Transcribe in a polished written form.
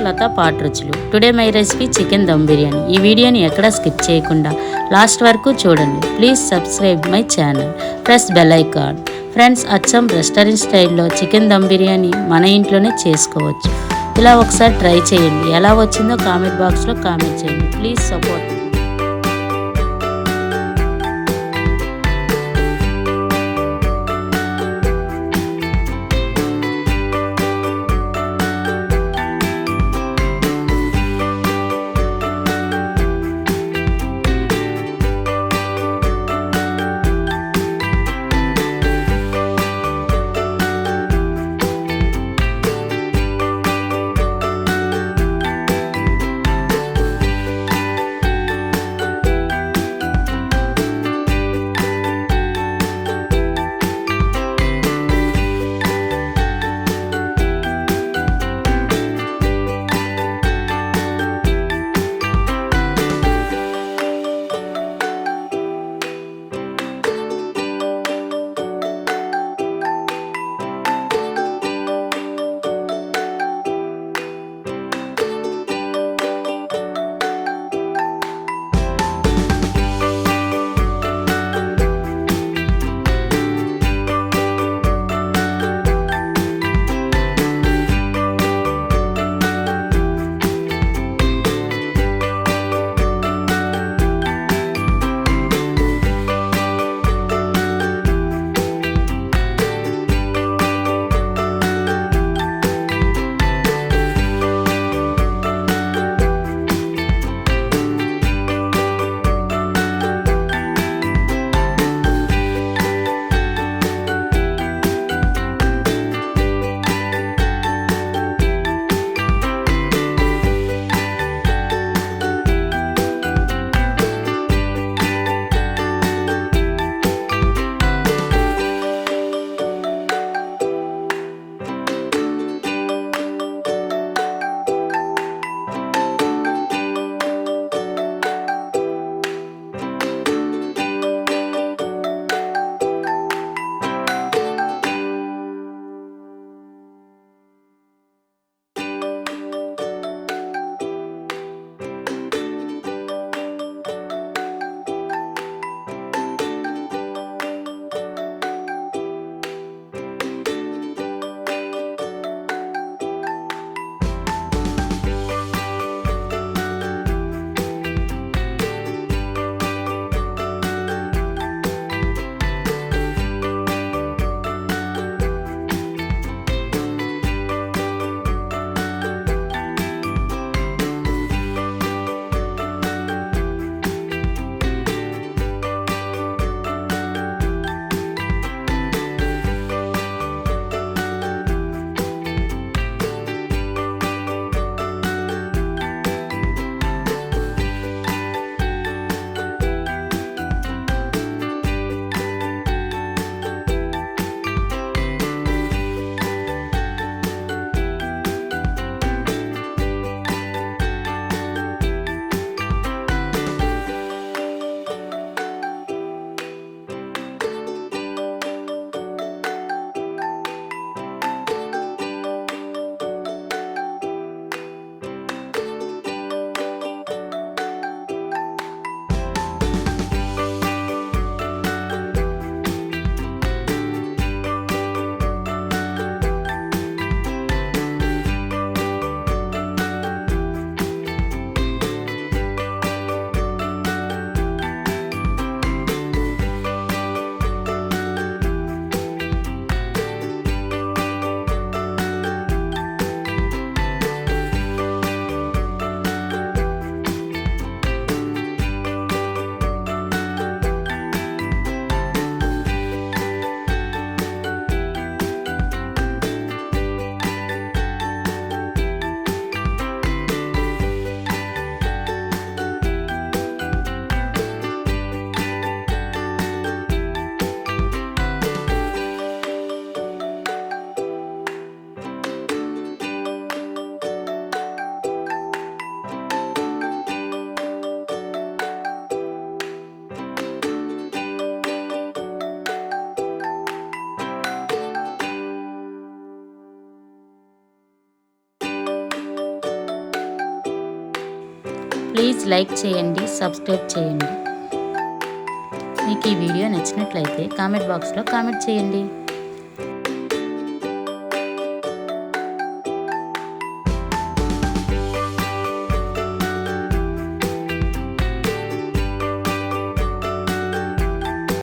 Lata pot రుచులు. Today my recipe chicken dum biryani. ఈ వీడియోని ఎక్కడ స్కిప్ చేయకుండా లాస్ట్ వరకు చూడండి. Please subscribe my channel, press bell icon. Friends, అచ్చం రెస్టారెంట్ స్టైల్లో చికెన్ దమ్ బిర్యానీ మన ఇంట్లోనే చేసుకోవచ్చు. ఇలా ఒకసారి ట్రై చేయండి. ఎలా వచ్చిందో కామెంట్ బాక్స్లో కామెంట్ చేయండి. Please support. ప్లీజ్ లైక్ చేయండి, సబ్స్క్రైబ్ చేయండి. మీకు ఈ వీడియో నచ్చినట్లయితే కామెంట్ బాక్స్లో కామెంట్ చేయండి.